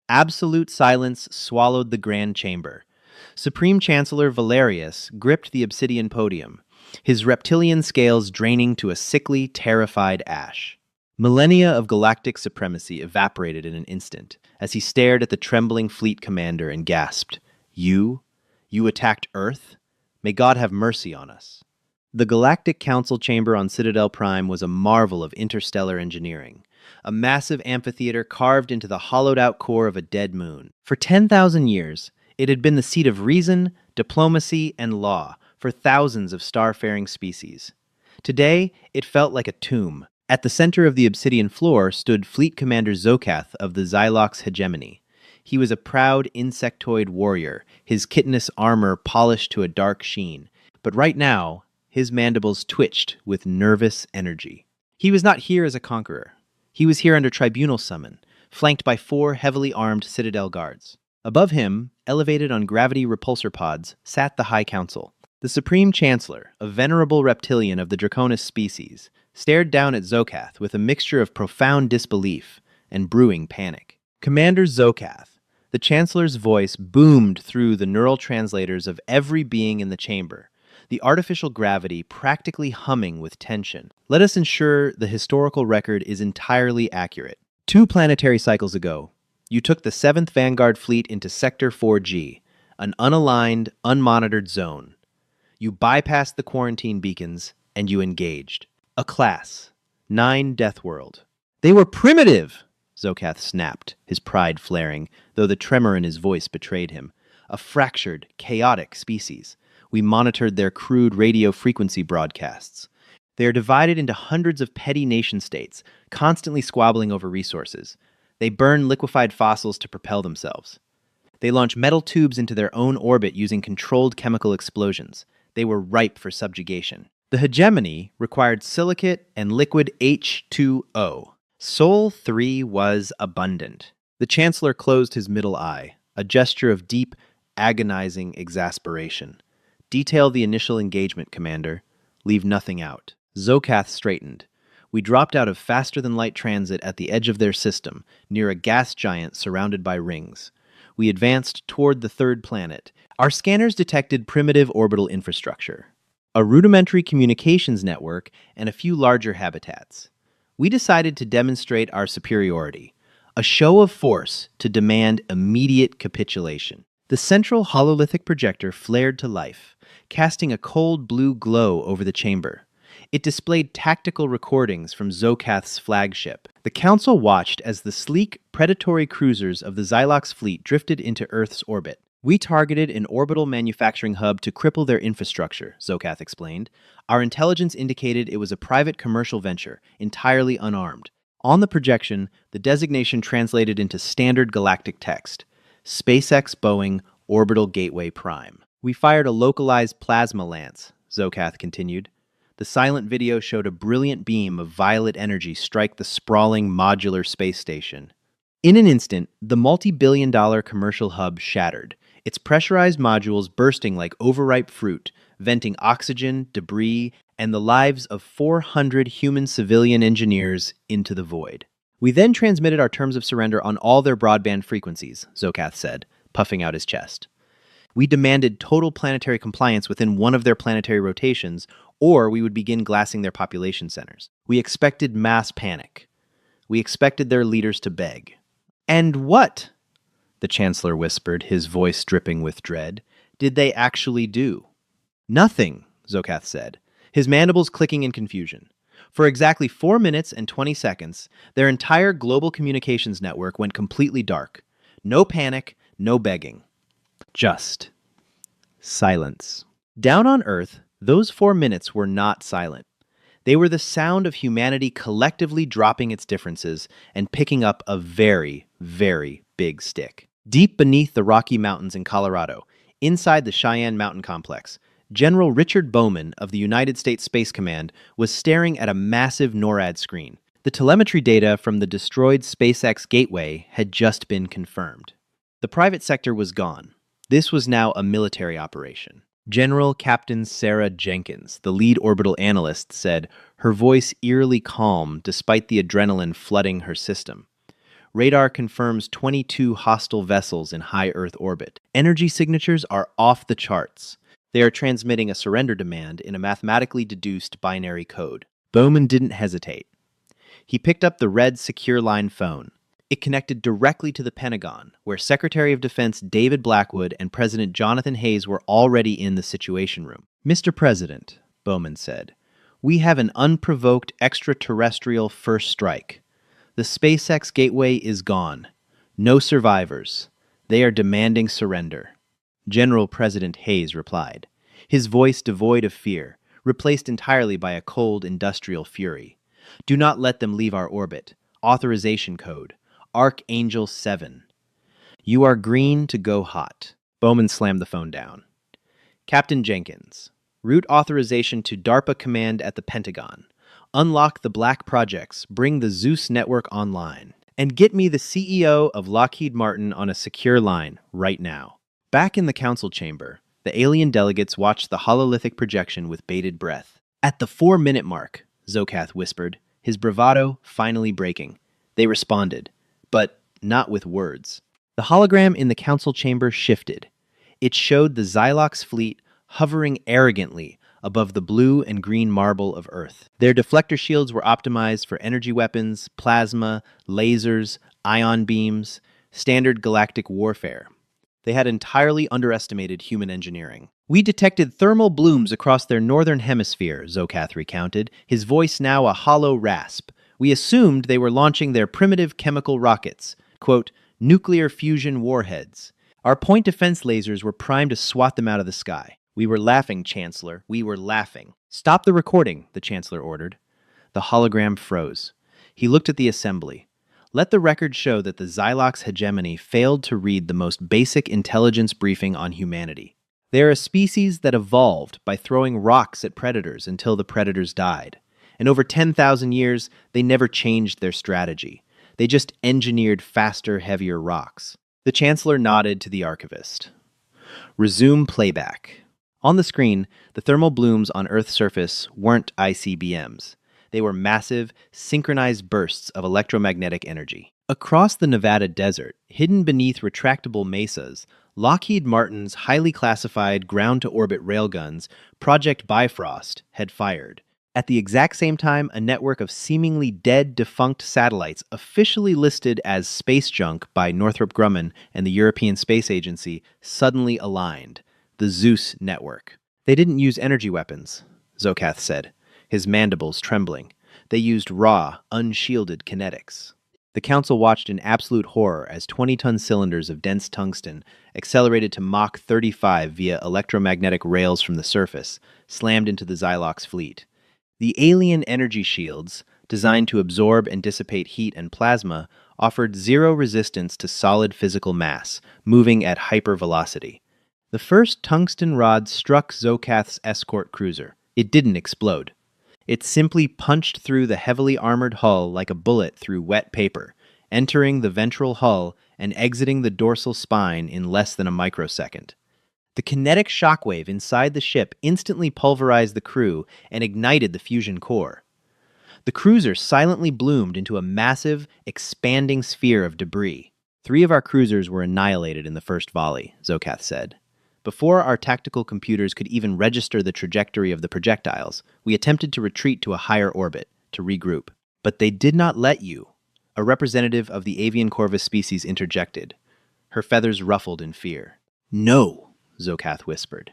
Absolute silence swallowed the grand chamber. Supreme Chancellor Valerius gripped the obsidian podium, his reptilian scales draining to a sickly, terrified ash. Millennia of galactic supremacy evaporated in an instant as he stared at the trembling fleet commander and gasped, "You? You attacked Earth? May God have mercy on us." The Galactic Council chamber on Citadel Prime was a marvel of interstellar engineering, a massive amphitheater carved into the hollowed-out core of a dead moon. For 10,000 years, it had been the seat of reason, diplomacy, and law for thousands of starfaring species. Today, it felt like a tomb. At the center of the obsidian floor stood Fleet Commander Zokath of the Xylox Hegemony. He was a proud insectoid warrior, his chitinous armor polished to a dark sheen. But right now, his mandibles twitched with nervous energy. He was not here as a conqueror. He was here under tribunal summon, flanked by 4 heavily armed Citadel guards. Above him, elevated on gravity repulsor pods, sat the High Council. The Supreme Chancellor, a venerable reptilian of the Draconis species, stared down at Zokath with a mixture of profound disbelief and brewing panic. "Commander Zokath," the Chancellor's voice boomed through the neural translators of every being in the chamber, the artificial gravity practically humming with tension. "Let us ensure the historical record is entirely accurate. 2 planetary cycles ago, you took the 7th Vanguard Fleet into Sector 4G, an unaligned, unmonitored zone. You bypassed the quarantine beacons, and you engaged. A class. 9 Death World." "They were primitive!" Zokath snapped, his pride flaring, though the tremor in his voice betrayed him. "A fractured, chaotic species. We monitored their crude radio frequency broadcasts. They are divided into hundreds of petty nation-states, constantly squabbling over resources. They burn liquefied fossils to propel themselves. They launch metal tubes into their own orbit using controlled chemical explosions. They were ripe for subjugation. The hegemony required silicate and liquid H2O. Sol 3 was abundant." The Chancellor closed his middle eye, a gesture of deep, agonizing exasperation. "Detail the initial engagement, Commander. Leave nothing out." Zokath straightened. "We dropped out of faster-than-light transit at the edge of their system, near a gas giant surrounded by rings. We advanced toward the 3rd planet. Our scanners detected primitive orbital infrastructure, a rudimentary communications network, and a few larger habitats. We decided to demonstrate our superiority, a show of force to demand immediate capitulation." The central hololithic projector flared to life, casting a cold blue glow over the chamber. It displayed tactical recordings from Zokath's flagship. The Council watched as the sleek, predatory cruisers of the Xylox fleet drifted into Earth's orbit. "We targeted an orbital manufacturing hub to cripple their infrastructure," Zokath explained. "Our intelligence indicated it was a private commercial venture, entirely unarmed." On the projection, the designation translated into standard galactic text: SpaceX Boeing Orbital Gateway Prime. "We fired a localized plasma lance," Zokath continued. The silent video showed a brilliant beam of violet energy strike the sprawling modular space station. In an instant, the multi-billion-dollar commercial hub shattered, its pressurized modules bursting like overripe fruit, venting oxygen, debris, and the lives of 400 human civilian engineers into the void. "We then transmitted our terms of surrender on all their broadband frequencies," Zokath said, puffing out his chest. "We demanded total planetary compliance within one of their planetary rotations, or we would begin glassing their population centers. We expected mass panic. We expected their leaders to beg." "And what," the Chancellor whispered, his voice dripping with dread, "did they actually do?" "Nothing," Zokath said, his mandibles clicking in confusion. "For exactly 4 minutes and 20 seconds, their entire global communications network went completely dark. No panic, no begging. Just silence." Down on Earth, those 4 minutes were not silent. They were the sound of humanity collectively dropping its differences and picking up a very, very big stick. Deep beneath the Rocky Mountains in Colorado, inside the Cheyenne Mountain Complex, General Richard Bowman of the United States Space Command was staring at a massive NORAD screen. The telemetry data from the destroyed SpaceX Gateway had just been confirmed. The private sector was gone. This was now a military operation. General Captain Sarah Jenkins, the lead orbital analyst, said, her voice eerily calm despite the adrenaline flooding her system. Radar confirms 22 hostile vessels in high Earth orbit. Energy signatures are off the charts. They are transmitting a surrender demand in a mathematically deduced binary code. Bowman didn't hesitate. He picked up the red secure line phone. It connected directly to the Pentagon, where Secretary of Defense David Blackwood and President Jonathan Hayes were already in the Situation Room. "Mr. President," Bowman said, "we have an unprovoked extraterrestrial first strike. The SpaceX gateway is gone. No survivors. They are demanding surrender." General President Hayes replied, his voice devoid of fear, replaced entirely by a cold industrial fury. "Do not let them leave our orbit. Authorization code. Archangel 7. You are green to go hot." Bowman slammed the phone down. "Captain Jenkins, route authorization to DARPA command at the Pentagon. Unlock the black projects, bring the Zeus network online, and get me the CEO of Lockheed Martin on a secure line right now." Back in the council chamber, the alien delegates watched the hololithic projection with bated breath. "At the 4-minute mark," Zokath whispered, his bravado finally breaking. They responded, but not with words. The hologram in the council chamber shifted. It showed the Xylox fleet hovering arrogantly above the blue and green marble of Earth. Their deflector shields were optimized for energy weapons, plasma, lasers, ion beams, standard galactic warfare. They had entirely underestimated human engineering. "We detected thermal blooms across their northern hemisphere," Zokath recounted, his voice now a hollow rasp. "We assumed they were launching their primitive chemical rockets, quote, nuclear fusion warheads. Our point defense lasers were primed to swat them out of the sky. We were laughing, Chancellor. We were laughing." "Stop the recording," the Chancellor ordered. The hologram froze. He looked at the assembly. Let the record show that the Xylox hegemony failed to read the most basic intelligence briefing on humanity. They are a species that evolved by throwing rocks at predators until the predators died. And over 10,000 years, they never changed their strategy. They just engineered faster, heavier rocks. The Chancellor nodded to the archivist. "Resume playback." On the screen, the thermal blooms on Earth's surface weren't ICBMs. They were massive, synchronized bursts of electromagnetic energy. Across the Nevada desert, hidden beneath retractable mesas, Lockheed Martin's highly classified ground-to-orbit railguns, Project Bifrost, had fired. At the exact same time, a network of seemingly dead, defunct satellites officially listed as space junk by Northrop Grumman and the European Space Agency suddenly aligned. The Zeus network. "They didn't use energy weapons," Zokath said, his mandibles trembling. "They used raw, unshielded kinetics." The council watched in absolute horror as 20-ton cylinders of dense tungsten, accelerated to Mach 35 via electromagnetic rails from the surface, slammed into the Xylox fleet. The alien energy shields, designed to absorb and dissipate heat and plasma, offered zero resistance to solid physical mass, moving at hypervelocity. The first tungsten rod struck Zokath's escort cruiser. It didn't explode. It simply punched through the heavily armored hull like a bullet through wet paper, entering the ventral hull and exiting the dorsal spine in less than a microsecond. The kinetic shockwave inside the ship instantly pulverized the crew and ignited the fusion core. The cruiser silently bloomed into a massive, expanding sphere of debris. "3 of our cruisers were annihilated in the first volley," Zokath said. "Before our tactical computers could even register the trajectory of the projectiles, we attempted to retreat to a higher orbit, to regroup. But they did not let you," a representative of the avian corvus species interjected. Her feathers ruffled in fear. "No," Zokath whispered.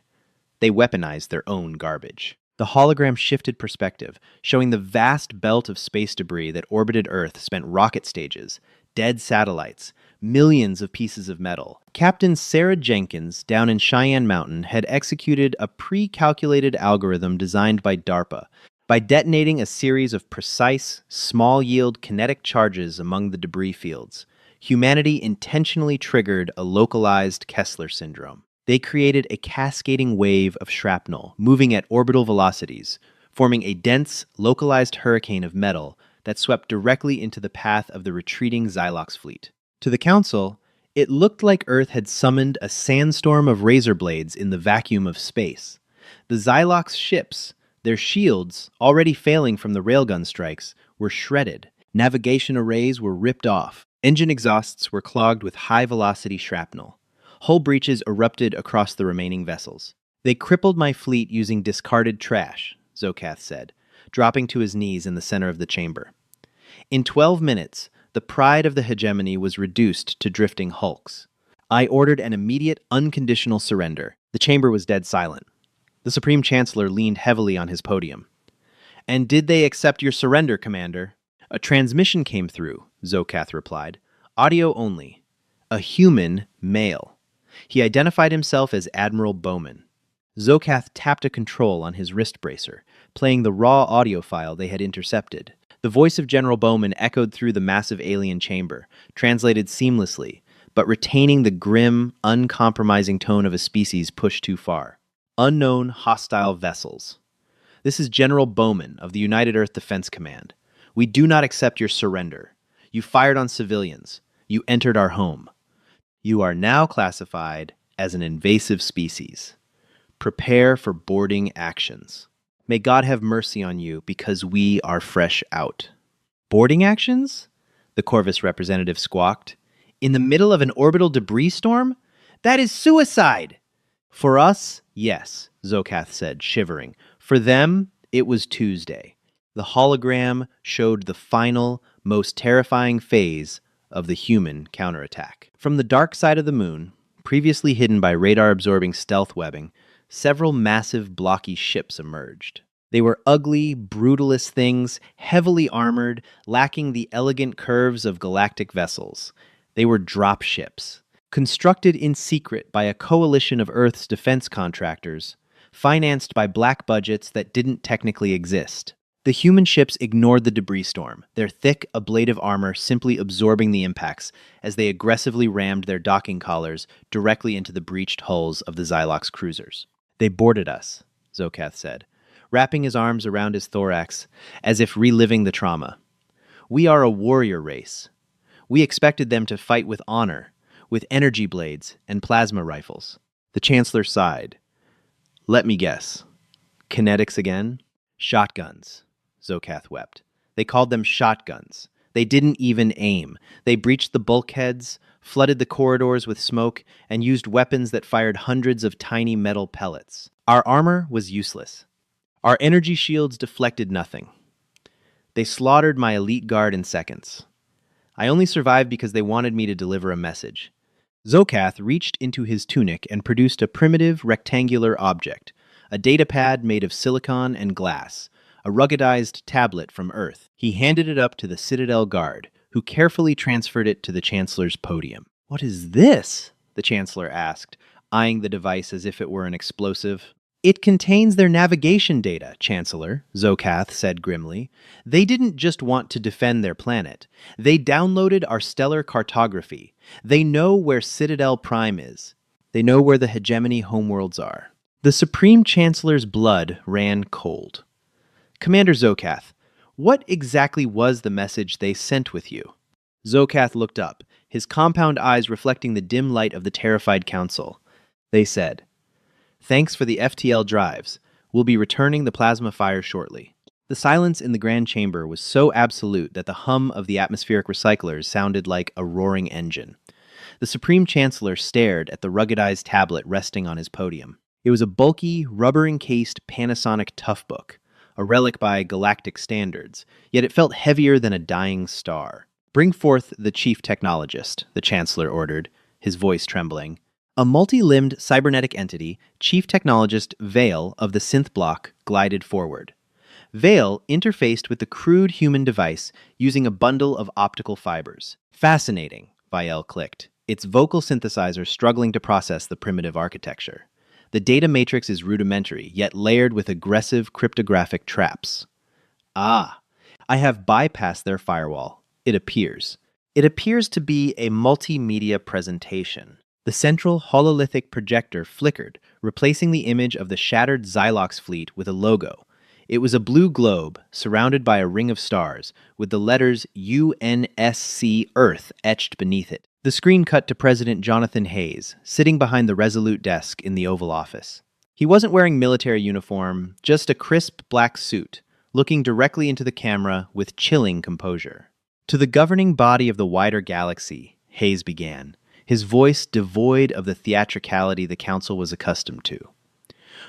"They weaponized their own garbage." The hologram shifted perspective, showing the vast belt of space debris that orbited Earth spent rocket stages, dead satellites, millions of pieces of metal. Captain Sarah Jenkins, down in Cheyenne Mountain, had executed a pre-calculated algorithm designed by DARPA. By detonating a series of precise, small-yield kinetic charges among the debris fields, humanity intentionally triggered a localized Kessler syndrome. They created a cascading wave of shrapnel, moving at orbital velocities, forming a dense, localized hurricane of metal that swept directly into the path of the retreating Xylox fleet. To the Council, it looked like Earth had summoned a sandstorm of razor blades in the vacuum of space. The Xylox ships, their shields, already failing from the railgun strikes, were shredded. Navigation arrays were ripped off, Engine exhausts were clogged with high-velocity shrapnel. Hull breaches erupted across the remaining vessels. They crippled my fleet using discarded trash, Zokath said, dropping to his knees in the center of the chamber. In 12 minutes, the pride of the hegemony was reduced to drifting hulks. I ordered an immediate, unconditional surrender. The chamber was dead silent. The Supreme Chancellor leaned heavily on his podium. "And did they accept your surrender, Commander?" "A transmission came through," Zokath replied. "Audio only. A human male. He identified himself as Admiral Bowman." Zokath tapped a control on his wrist bracer, playing the raw audio file they had intercepted. The voice of General Bowman echoed through the massive alien chamber, translated seamlessly, but retaining the grim, uncompromising tone of a species pushed too far. "Unknown hostile vessels. This is General Bowman of the United Earth Defense Command. We do not accept your surrender. You fired on civilians. You entered our home. You are now classified as an invasive species. Prepare for boarding actions. May God have mercy on you because we are fresh out." "Boarding actions?" the Corvus representative squawked. "In the middle of an orbital debris storm? That is suicide!" "For us, yes," Zokath said, shivering. "For them, it was Tuesday." The hologram showed the final, most terrifying phase of the human counterattack. From the dark side of the moon, previously hidden by radar-absorbing stealth webbing, several massive, blocky ships emerged. They were ugly, brutalist things, heavily armored, lacking the elegant curves of galactic vessels. They were drop ships, constructed in secret by a coalition of Earth's defense contractors, financed by black budgets that didn't technically exist. The human ships ignored the debris storm, their thick, ablative armor simply absorbing the impacts as they aggressively rammed their docking collars directly into the breached hulls of the Xylox cruisers. "They boarded us," Zokath said, wrapping his arms around his thorax as if reliving the trauma. "We are a warrior race. We expected them to fight with honor, with energy blades and plasma rifles." The Chancellor sighed. "Let me guess. Kinetics again?" "Shotguns," Zokath wept. "They called them shotguns. They didn't even aim. They breached the bulkheads, flooded the corridors with smoke, and used weapons that fired hundreds of tiny metal pellets. Our armor was useless. Our energy shields deflected nothing. They slaughtered my elite guard in seconds. I only survived because they wanted me to deliver a message." Zokath reached into his tunic and produced a primitive, rectangular object, a datapad made of silicon and glass, a ruggedized tablet from Earth. He handed it up to the Citadel guard, who carefully transferred it to the Chancellor's podium. "What is this?" the Chancellor asked, eyeing the device as if it were an explosive. "It contains their navigation data, Chancellor," Zokath said grimly. "They didn't just want to defend their planet. They downloaded our stellar cartography. They know where Citadel Prime is. They know where the hegemony homeworlds are." The Supreme Chancellor's blood ran cold. "Commander Zokath, what exactly was the message they sent with you?" Zokath looked up, his compound eyes reflecting the dim light of the terrified council. They said, "Thanks for the FTL drives. We'll be returning the plasma fire shortly." The silence in the grand chamber was so absolute that the hum of the atmospheric recyclers sounded like a roaring engine. The Supreme Chancellor stared at the ruggedized tablet resting on his podium. It was a bulky, rubber-encased Panasonic Toughbook, a relic by galactic standards, yet it felt heavier than a dying star. "Bring forth the chief technologist," the Chancellor ordered, his voice trembling. A multi-limbed cybernetic entity, Chief Technologist Vale of the synth block, glided forward. Vale interfaced with the crude human device using a bundle of optical fibers. "Fascinating," Vael clicked, its vocal synthesizer struggling to process the primitive architecture. The data matrix is rudimentary, yet layered with aggressive cryptographic traps. "Ah, I have bypassed their firewall, it appears. It appears to be a multimedia presentation." The central hololithic projector flickered, replacing the image of the shattered Xylox fleet with a logo. It was a blue globe, surrounded by a ring of stars, with the letters UNSC Earth etched beneath it. The screen cut to President Jonathan Hayes, sitting behind the Resolute desk in the Oval Office. He wasn't wearing military uniform, just a crisp black suit, looking directly into the camera with chilling composure. To the governing body of the wider galaxy, Hayes began, his voice devoid of the theatricality the Council was accustomed to.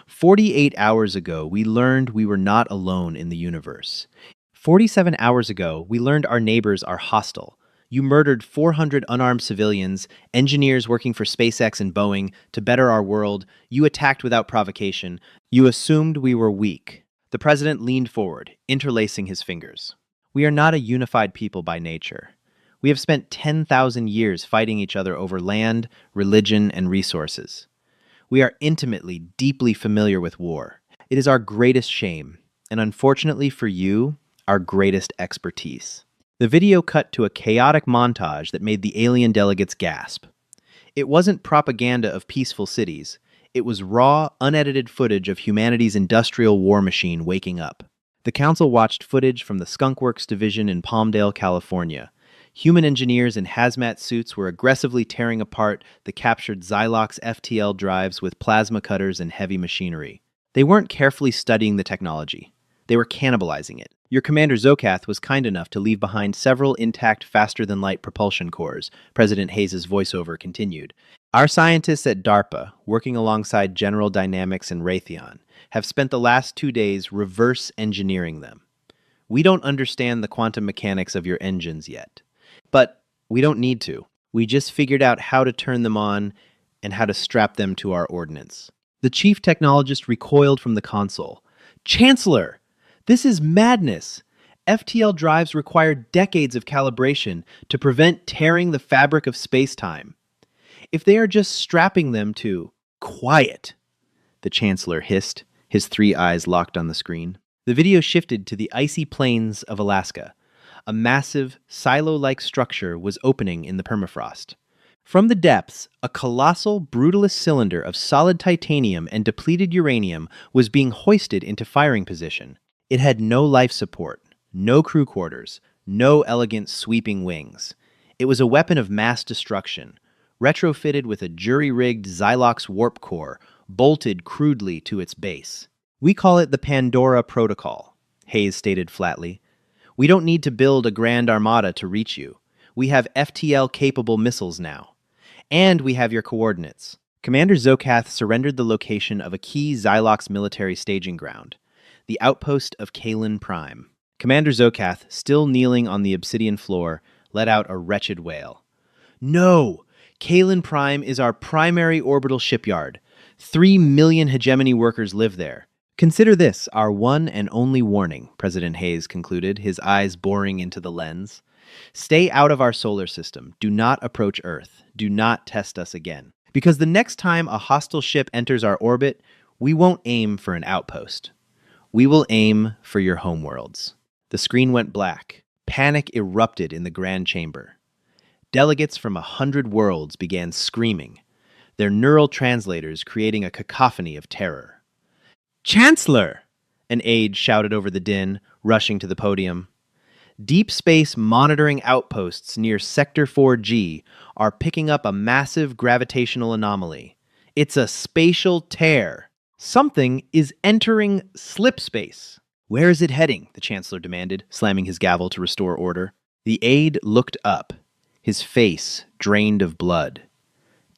48 hours ago, we learned we were not alone in the universe. 47 hours ago, we learned our neighbors are hostile. You murdered 400 unarmed civilians, engineers working for SpaceX and Boeing to better our world. You attacked without provocation. You assumed we were weak. The president leaned forward, interlacing his fingers. We are not a unified people by nature. We have spent 10,000 years fighting each other over land, religion, and resources. We are intimately, deeply familiar with war. It is our greatest shame, and unfortunately for you, our greatest expertise. The video cut to a chaotic montage that made the alien delegates gasp. It wasn't propaganda of peaceful cities. It was raw, unedited footage of humanity's industrial war machine waking up. The council watched footage from the Skunk Works division in Palmdale, California. Human engineers in hazmat suits were aggressively tearing apart the captured Xylox FTL drives with plasma cutters and heavy machinery. They weren't carefully studying the technology. They were cannibalizing it. Your commander Zokath was kind enough to leave behind several intact faster-than-light propulsion cores, President Hayes' voiceover continued. Our scientists at DARPA, working alongside General Dynamics and Raytheon, have spent the last 2 days reverse engineering them. We don't understand the quantum mechanics of your engines yet. But we don't need to. We just figured out how to turn them on and how to strap them to our ordnance. The chief technologist recoiled from the console. Chancellor! This is madness! FTL drives require decades of calibration to prevent tearing the fabric of space-time. If they are just strapping them to... Quiet! The Chancellor hissed, his 3 eyes locked on the screen. The video shifted to the icy plains of Alaska. A massive, silo-like structure was opening in the permafrost. From the depths, a colossal, brutalist cylinder of solid titanium and depleted uranium was being hoisted into firing position. It had no life support, no crew quarters, no elegant sweeping wings. It was a weapon of mass destruction, retrofitted with a jury-rigged Xylox warp core, bolted crudely to its base. We call it the Pandora Protocol, Hayes stated flatly. We don't need to build a grand armada to reach you. We have FTL-capable missiles now. And we have your coordinates. Commander Zokath surrendered the location of a key Xylox military staging ground, the outpost of Kalen Prime. Commander Zokath, still kneeling on the obsidian floor, let out a wretched wail. No! Kalen Prime is our primary orbital shipyard. 3 million hegemony workers live there. Consider this our one and only warning, President Hayes concluded, his eyes boring into the lens. Stay out of our solar system. Do not approach Earth. Do not test us again. Because the next time a hostile ship enters our orbit, we won't aim for an outpost. We will aim for your homeworlds. The screen went black. Panic erupted in the Grand Chamber. Delegates from 100 worlds began screaming, their neural translators creating a cacophony of terror. Chancellor! An aide shouted over the din, rushing to the podium. Deep space monitoring outposts near Sector 4G are picking up a massive gravitational anomaly. It's a spatial tear. Something is entering slip space. Where is it heading? The Chancellor demanded, slamming his gavel to restore order. The aide looked up, his face drained of blood.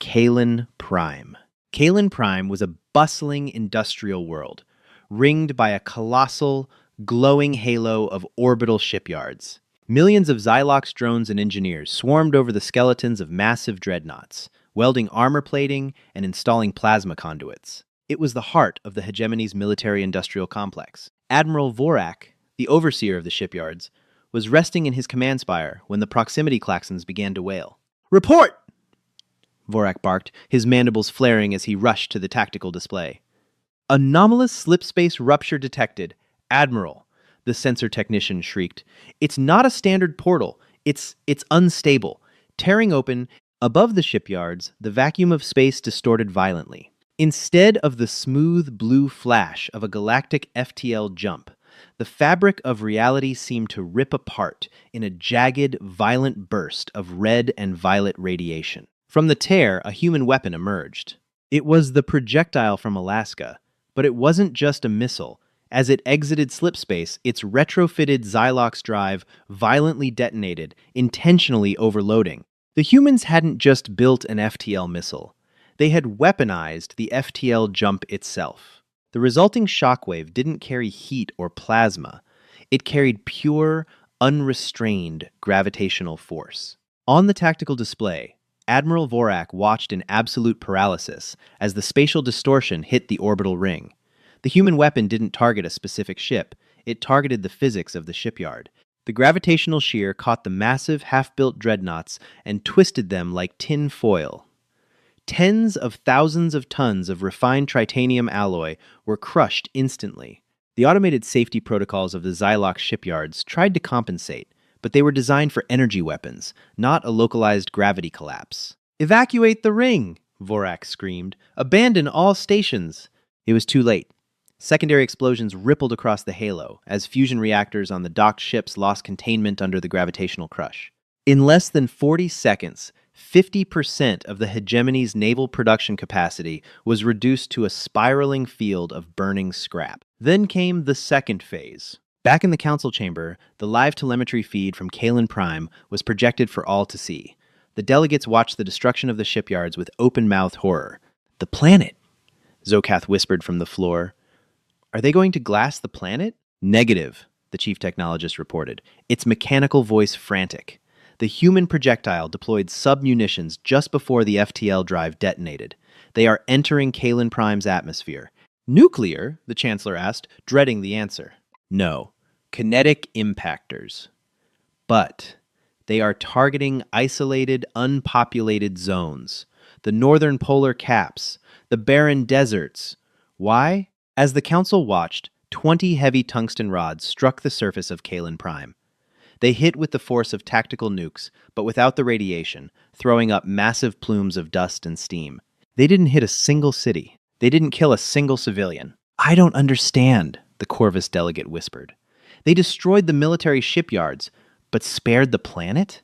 Kalen Prime. Kalen Prime was a bustling industrial world, ringed by a colossal, glowing halo of orbital shipyards. Millions of Xylox drones and engineers swarmed over the skeletons of massive dreadnoughts, welding armor plating and installing plasma conduits. It was the heart of the hegemony's military-industrial complex. Admiral Vorak, the overseer of the shipyards, was resting in his command spire when the proximity klaxons began to wail. Report! Vorak barked, his mandibles flaring as he rushed to the tactical display. Anomalous slip-space rupture detected. Admiral, the sensor technician shrieked. It's not a standard portal. It's unstable. Tearing open, above the shipyards, the vacuum of space distorted violently. Instead of the smooth blue flash of a galactic FTL jump, the fabric of reality seemed to rip apart in a jagged, violent burst of red and violet radiation. From the tear, a human weapon emerged. It was the projectile from Alaska, but it wasn't just a missile. As it exited slipspace, its retrofitted Xylox drive violently detonated, intentionally overloading. The humans hadn't just built an FTL missile. They had weaponized the FTL jump itself. The resulting shockwave didn't carry heat or plasma. It carried pure, unrestrained gravitational force. On the tactical display, Admiral Vorak watched in absolute paralysis as the spatial distortion hit the orbital ring. The human weapon didn't target a specific ship, it targeted the physics of the shipyard. The gravitational shear caught the massive, half-built dreadnoughts and twisted them like tin foil. Tens of thousands of tons of refined titanium alloy were crushed instantly. The automated safety protocols of the Xylox shipyards tried to compensate, but they were designed for energy weapons, not a localized gravity collapse. "Evacuate the ring!" Vorak screamed. "Abandon all stations!" It was too late. Secondary explosions rippled across the halo as fusion reactors on the docked ships lost containment under the gravitational crush. In less than 40 seconds, 50% of the hegemony's naval production capacity was reduced to a spiraling field of burning scrap. Then came the second phase. Back in the council chamber, the live telemetry feed from Kalen Prime was projected for all to see. The delegates watched the destruction of the shipyards with open-mouthed horror. "The planet," Zokath whispered from the floor. "Are they going to glass the planet?" "Negative," the chief technologist reported, its mechanical voice frantic. The human projectile deployed sub-munitions just before the FTL drive detonated. They are entering Kalen Prime's atmosphere. "Nuclear?" the Chancellor asked, dreading the answer. "No, kinetic impactors. But they are targeting isolated, unpopulated zones. The northern polar caps, the barren deserts. Why?" As the Council watched, 20 heavy tungsten rods struck the surface of Kalen Prime. They hit with the force of tactical nukes, but without the radiation, throwing up massive plumes of dust and steam. They didn't hit a single city. They didn't kill a single civilian. "I don't understand," the Corvus delegate whispered. "They destroyed the military shipyards, but spared the planet?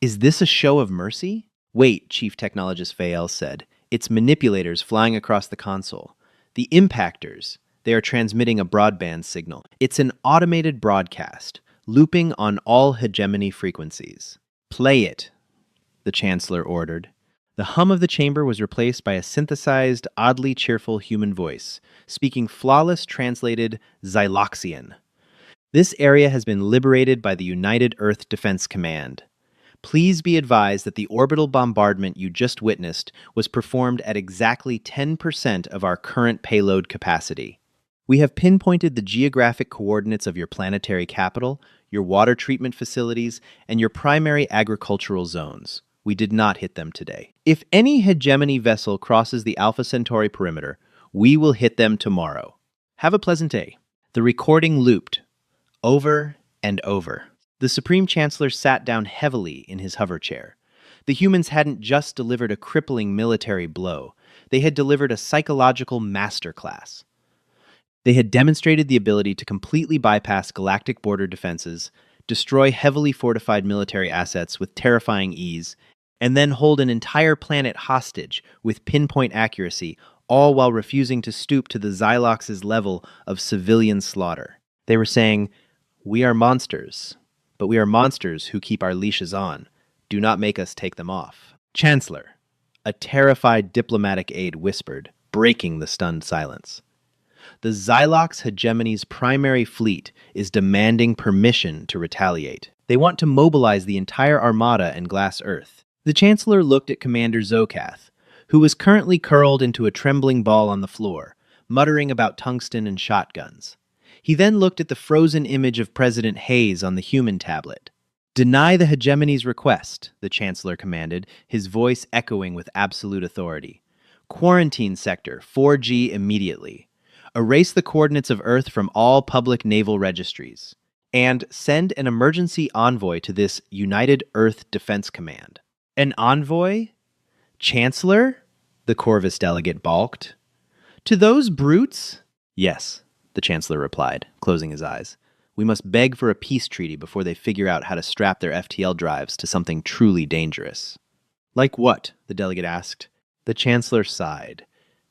Is this a show of mercy?" "Wait," Chief Technologist Fael said. "It's manipulators flying across the console. The impactors, they are transmitting a broadband signal. It's an automated broadcast, looping on all hegemony frequencies." "Play it," the Chancellor ordered. The hum of the chamber was replaced by a synthesized, oddly cheerful human voice, speaking flawless translated Xyloxian. "This area has been liberated by the United Earth Defense Command. Please be advised that the orbital bombardment you just witnessed was performed at exactly 10% of our current payload capacity. We have pinpointed the geographic coordinates of your planetary capital, your water treatment facilities, and your primary agricultural zones. We did not hit them today. If any hegemony vessel crosses the Alpha Centauri perimeter, we will hit them tomorrow. Have a pleasant day." The recording looped, over and over. The Supreme Chancellor sat down heavily in his hover chair. The humans hadn't just delivered a crippling military blow. They had delivered a psychological masterclass. They had demonstrated the ability to completely bypass galactic border defenses, destroy heavily fortified military assets with terrifying ease, and then hold an entire planet hostage with pinpoint accuracy, all while refusing to stoop to the Xylox's level of civilian slaughter. They were saying, "We are monsters, but we are monsters who keep our leashes on. Do not make us take them off." "Chancellor," a terrified diplomatic aide whispered, breaking the stunned silence. "The Xylox hegemony's primary fleet is demanding permission to retaliate. They want to mobilize the entire armada and glass Earth." The Chancellor looked at Commander Zokath, who was currently curled into a trembling ball on the floor, muttering about tungsten and shotguns. He then looked at the frozen image of President Hayes on the human tablet. "Deny the hegemony's request," the Chancellor commanded, his voice echoing with absolute authority. "Quarantine Sector 4G immediately. Erase the coordinates of Earth from all public naval registries. And send an emergency envoy to this United Earth Defense Command." "An envoy? Chancellor?" the Corvus delegate balked. "To those brutes?" "Yes," the Chancellor replied, closing his eyes. "We must beg for a peace treaty before they figure out how to strap their FTL drives to something truly dangerous." "Like what?" the delegate asked. The Chancellor sighed.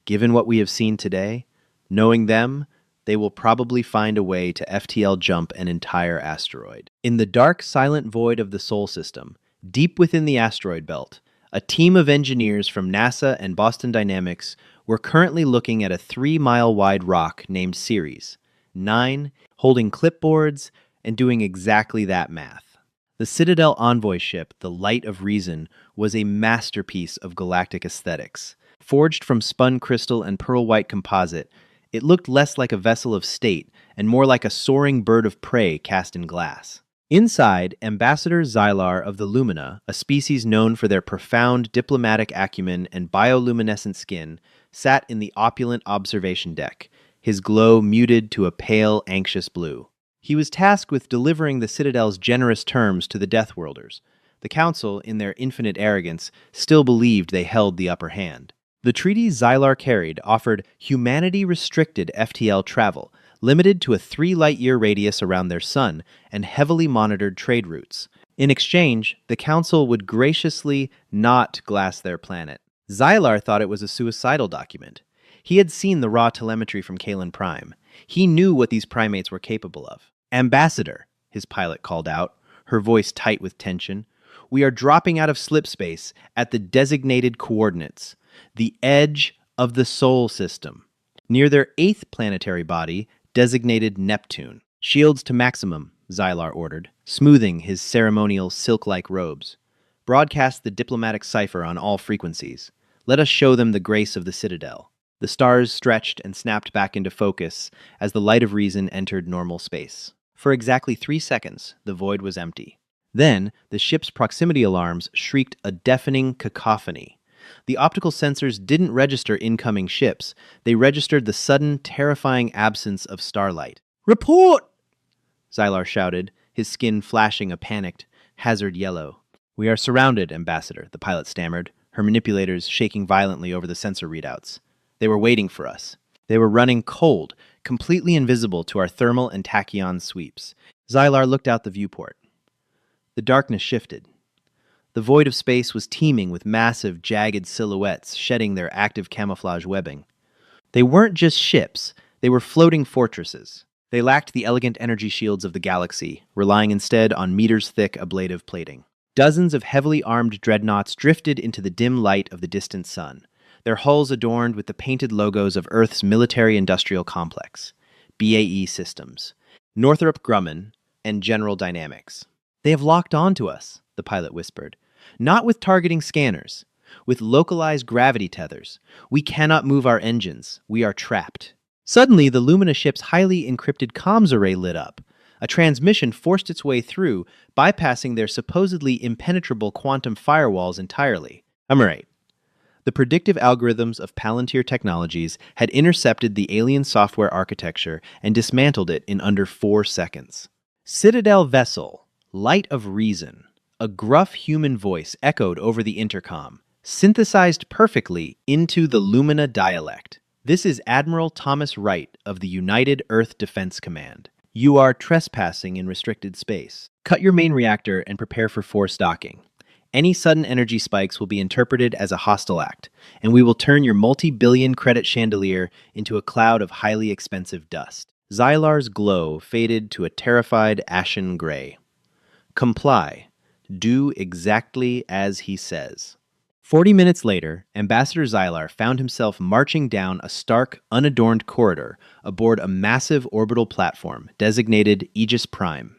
"Given what we have seen today, knowing them, they will probably find a way to FTL jump an entire asteroid. In the dark, silent void of the Sol system, deep within the asteroid belt, a team of engineers from NASA and Boston Dynamics were currently looking at a 3-mile-wide rock named Ceres 9, holding clipboards and doing exactly that math. The Citadel envoy ship, the Light of Reason, was a masterpiece of galactic aesthetics. Forged from spun crystal and pearl white composite, it looked less like a vessel of state and more like a soaring bird of prey cast in glass. Inside, Ambassador Xylar of the Lumina, a species known for their profound diplomatic acumen and bioluminescent skin, sat in the opulent observation deck, his glow muted to a pale, anxious blue. He was tasked with delivering the Citadel's generous terms to the Deathworlders. The Council, in their infinite arrogance, still believed they held the upper hand. The treaty Xylar carried offered humanity-restricted FTL travel, limited to a 3-light-year radius around their sun, and heavily monitored trade routes. In exchange, the Council would graciously not glass their planet. Xylar thought it was a suicidal document. He had seen the raw telemetry from Kalen Prime. He knew what these primates were capable of. "Ambassador," his pilot called out, her voice tight with tension, "we are dropping out of slipspace at the designated coordinates, the edge of the Sol system, near their 8th planetary body, designated Neptune. Shields to maximum," Xylar ordered, smoothing his ceremonial silk-like robes. "Broadcast the diplomatic cipher on all frequencies. Let us show them the grace of the Citadel." The stars stretched and snapped back into focus as the Light of Reason entered normal space. For exactly 3 seconds, the void was empty. Then, the ship's proximity alarms shrieked a deafening cacophony. The optical sensors didn't register incoming ships. They registered the sudden, terrifying absence of starlight. "Report!" Xylar shouted, his skin flashing a panicked, hazard yellow. "We are surrounded, Ambassador," the pilot stammered, her manipulators shaking violently over the sensor readouts. "They were waiting for us. They were running cold, completely invisible to our thermal and tachyon sweeps." Xylar looked out the viewport. The darkness shifted. The void of space was teeming with massive, jagged silhouettes shedding their active camouflage webbing. They weren't just ships, they were floating fortresses. They lacked the elegant energy shields of the galaxy, relying instead on meters-thick ablative plating. Dozens of heavily armed dreadnoughts drifted into the dim light of the distant sun, their hulls adorned with the painted logos of Earth's military-industrial complex, BAE Systems, Northrop Grumman, and General Dynamics. "They have locked onto us," the pilot whispered. "Not with targeting scanners, with localized gravity tethers. We cannot move our engines. We are trapped." Suddenly, the Lumina ship's highly encrypted comms array lit up. A transmission forced its way through, bypassing their supposedly impenetrable quantum firewalls entirely. Right. The predictive algorithms of Palantir Technologies had intercepted the alien software architecture and dismantled it in under 4 seconds. "Citadel vessel, Light of Reason," a gruff human voice echoed over the intercom, synthesized perfectly into the Lumina dialect. "This is Admiral Thomas Wright of the United Earth Defense Command. You are trespassing in restricted space. Cut your main reactor and prepare for forced docking. Any sudden energy spikes will be interpreted as a hostile act, and we will turn your multi-billion credit chandelier into a cloud of highly expensive dust." Xylar's glow faded to a terrified ashen gray. "Comply. Do exactly as he says." 40 minutes later, Ambassador Xylar found himself marching down a stark, unadorned corridor aboard a massive orbital platform designated Aegis Prime.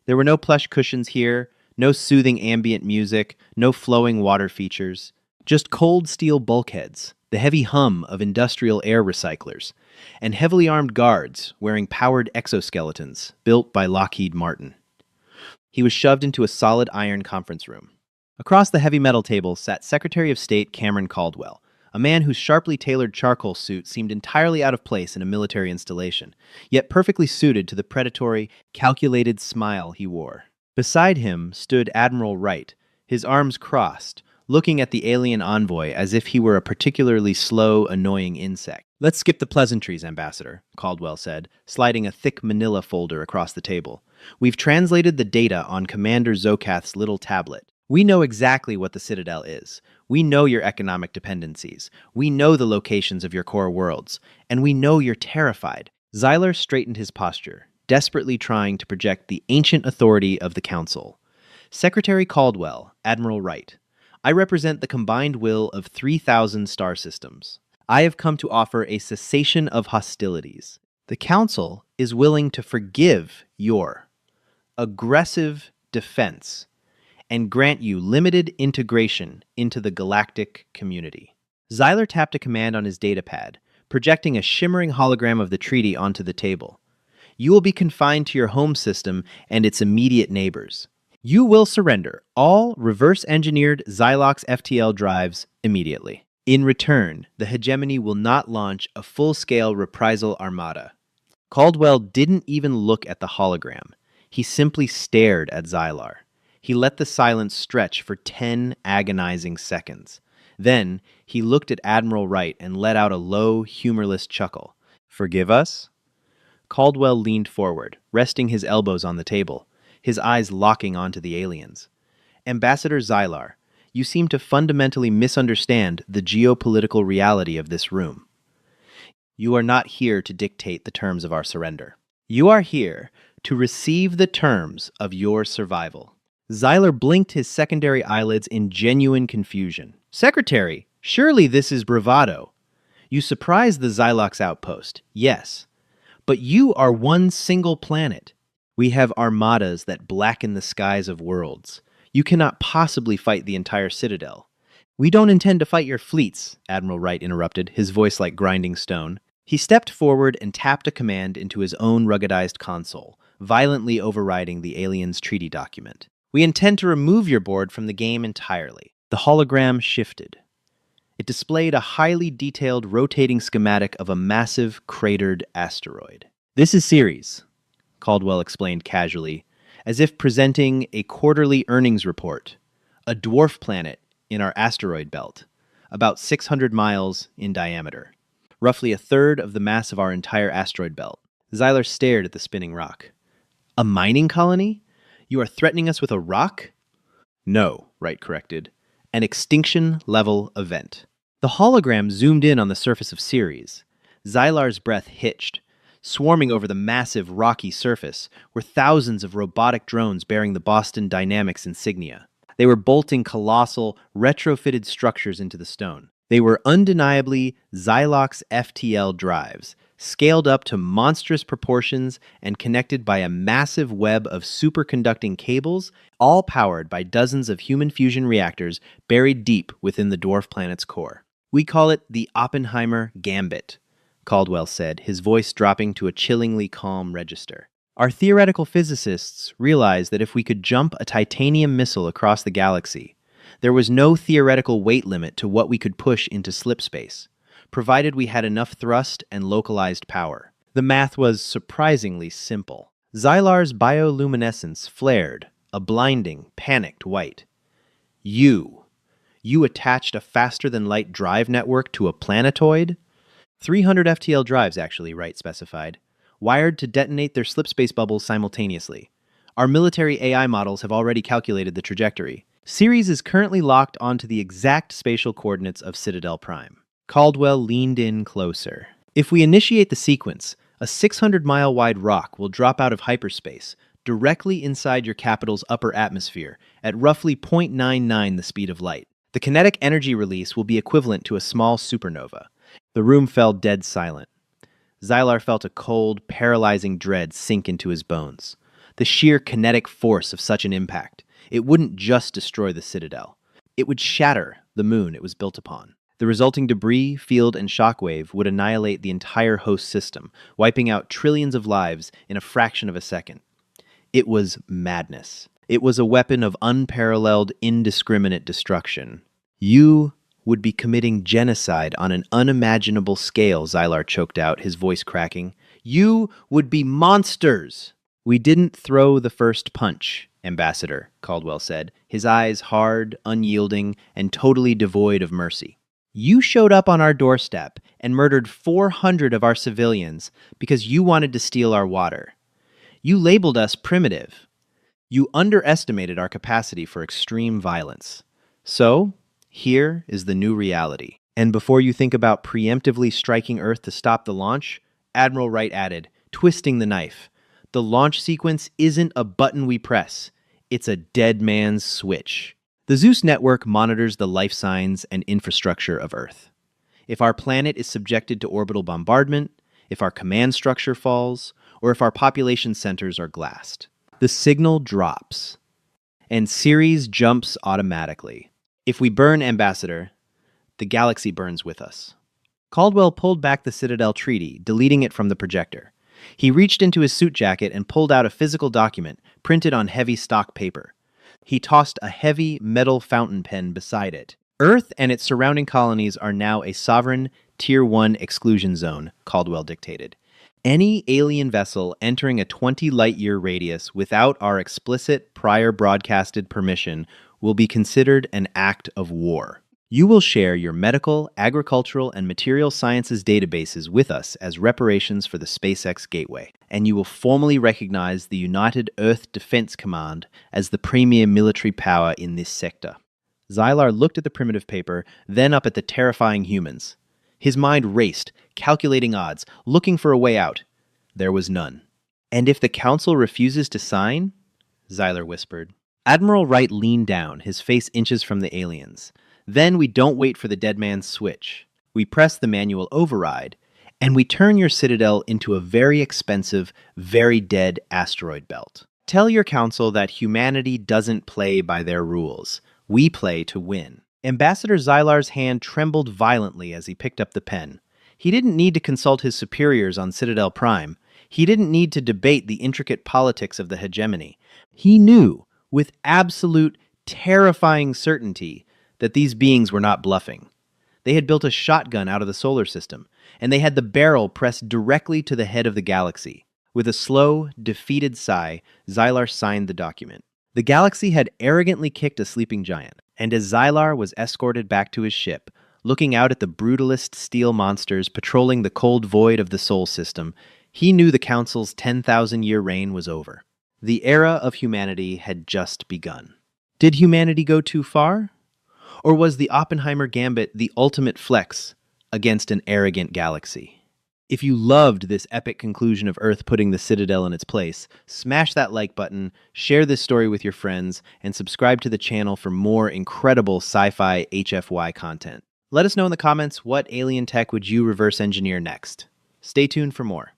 There were no plush cushions here, no soothing ambient music, no flowing water features. Just cold steel bulkheads, the heavy hum of industrial air recyclers, and heavily armed guards wearing powered exoskeletons built by Lockheed Martin. He was shoved into a solid iron conference room. Across the heavy metal table sat Secretary of State Cameron Caldwell, a man whose sharply tailored charcoal suit seemed entirely out of place in a military installation, yet perfectly suited to the predatory, calculated smile he wore. Beside him stood Admiral Wright, his arms crossed, looking at the alien envoy as if he were a particularly slow, annoying insect. "Let's skip the pleasantries, Ambassador," Caldwell said, sliding a thick manila folder across the table. "We've translated the data on Commander Zokath's little tablet. We know exactly what the Citadel is. We know your economic dependencies. We know the locations of your core worlds. And we know you're terrified. Xylar straightened his posture, desperately trying to project the ancient authority of the Council. Secretary Caldwell, Admiral Wright, I represent the combined will of 3,000 star systems. I have come to offer a cessation of hostilities. The Council is willing to forgive your aggressive defense and grant you limited integration into the galactic community. Xylar tapped a command on his datapad, projecting a shimmering hologram of the treaty onto the table. You will be confined to your home system and its immediate neighbors. You will surrender all reverse-engineered Xylox FTL drives immediately. In return, the hegemony will not launch a full-scale reprisal armada. Caldwell didn't even look at the hologram. He simply stared at Xylar. He let the silence stretch for 10 agonizing seconds. Then, he looked at Admiral Wright and let out a low, humorless chuckle. Forgive us? Caldwell leaned forward, resting his elbows on the table, his eyes locking onto the aliens. Ambassador Xylar, you seem to fundamentally misunderstand the geopolitical reality of this room. You are not here to dictate the terms of our surrender. You are here to receive the terms of your survival. Xylar blinked his secondary eyelids in genuine confusion. Secretary, surely this is bravado. You surprised the Xylox outpost, yes. But you are one single planet. We have armadas that blacken the skies of worlds. You cannot possibly fight the entire Citadel. We don't intend to fight your fleets, Admiral Wright interrupted, his voice like grinding stone. He stepped forward and tapped a command into his own ruggedized console, violently overriding the alien's treaty document. We intend to remove your board from the game entirely. The hologram shifted. It displayed a highly detailed rotating schematic of a massive cratered asteroid. This is Ceres, Caldwell explained casually, as if presenting a quarterly earnings report. A dwarf planet in our asteroid belt, about 600 miles in diameter. Roughly a third of the mass of our entire asteroid belt. Xylar stared at the spinning rock. A mining colony? You are threatening us with a rock? No, Wright corrected. An extinction-level event. The hologram zoomed in on the surface of Ceres. Xylar's breath hitched. Swarming over the massive, rocky surface were thousands of robotic drones bearing the Boston Dynamics insignia. They were bolting colossal, retrofitted structures into the stone. They were undeniably Xylox FTL drives, scaled up to monstrous proportions and connected by a massive web of superconducting cables, all powered by dozens of human fusion reactors buried deep within the dwarf planet's core. We call it the Oppenheimer Gambit, Caldwell said, his voice dropping to a chillingly calm register. Our theoretical physicists realized that if we could jump a titanium missile across the galaxy, there was no theoretical weight limit to what we could push into slipspace, provided we had enough thrust and localized power. The math was surprisingly simple. Xylar's bioluminescence flared, a blinding, panicked white. You attached a faster-than-light drive network to a planetoid? 300 FTL drives, actually, Wright specified, wired to detonate their slipspace bubbles simultaneously. Our military AI models have already calculated the trajectory. Ceres is currently locked onto the exact spatial coordinates of Citadel Prime. Caldwell leaned in closer. If we initiate the sequence, a 600-mile-wide rock will drop out of hyperspace, directly inside your capital's upper atmosphere, at roughly 0.99 the speed of light. The kinetic energy release will be equivalent to a small supernova. The room fell dead silent. Xylar felt a cold, paralyzing dread sink into his bones. The sheer kinetic force of such an impact. It wouldn't just destroy the Citadel. It would shatter the moon it was built upon. The resulting debris, field, and shockwave would annihilate the entire host system, wiping out trillions of lives in a fraction of a second. It was madness. It was a weapon of unparalleled, indiscriminate destruction. You would be committing genocide on an unimaginable scale, Xylar choked out, his voice cracking. You would be monsters! We didn't throw the first punch, Ambassador, Caldwell said, his eyes hard, unyielding, and totally devoid of mercy. You showed up on our doorstep and murdered 400 of our civilians because you wanted to steal our water. You labeled us primitive. You underestimated our capacity for extreme violence. So, here is the new reality. And before you think about preemptively striking Earth to stop the launch, Admiral Wright added, twisting the knife. The launch sequence isn't a button we press. It's a dead man's switch. The Zeus network monitors the life signs and infrastructure of Earth. If our planet is subjected to orbital bombardment, if our command structure falls, or if our population centers are glassed, the signal drops, and Ceres jumps automatically. If we burn Ambassador, the galaxy burns with us. Caldwell pulled back the Citadel Treaty, deleting it from the projector. He reached into his suit jacket and pulled out a physical document printed on heavy stock paper. He tossed a heavy metal fountain pen beside it. Earth and its surrounding colonies are now a sovereign Tier 1 exclusion zone, Caldwell dictated. Any alien vessel entering a 20 light-year radius without our explicit prior broadcasted permission will be considered an act of war. You will share your medical, agricultural, and material sciences databases with us as reparations for the SpaceX Gateway, and you will formally recognize the United Earth Defense Command as the premier military power in this sector. Xylar looked at the primitive paper, then up at the terrifying humans. His mind raced, calculating odds, looking for a way out. There was none. And if the Council refuses to sign? Xylar whispered. Admiral Wright leaned down, his face inches from the aliens. Then we don't wait for the dead man's switch. We press the manual override, and we turn your citadel into a very expensive, very dead asteroid belt. Tell your council that humanity doesn't play by their rules. We play to win. Ambassador Xylar's hand trembled violently as he picked up the pen. He didn't need to consult his superiors on Citadel Prime. He didn't need to debate the intricate politics of the hegemony. He knew, with absolute, terrifying certainty, that these beings were not bluffing. They had built a shotgun out of the solar system, and they had the barrel pressed directly to the head of the galaxy. With a slow, defeated sigh, Xylar signed the document. The galaxy had arrogantly kicked a sleeping giant, and as Xylar was escorted back to his ship, looking out at the brutalist steel monsters patrolling the cold void of the Sol system, he knew the Council's 10,000-year reign was over. The era of humanity had just begun. Did humanity go too far? Or was the Oppenheimer Gambit the ultimate flex against an arrogant galaxy? If you loved this epic conclusion of Earth putting the Citadel in its place, smash that like button, share this story with your friends, and subscribe to the channel for more incredible sci-fi HFY content. Let us know in the comments what alien tech would you reverse engineer next. Stay tuned for more.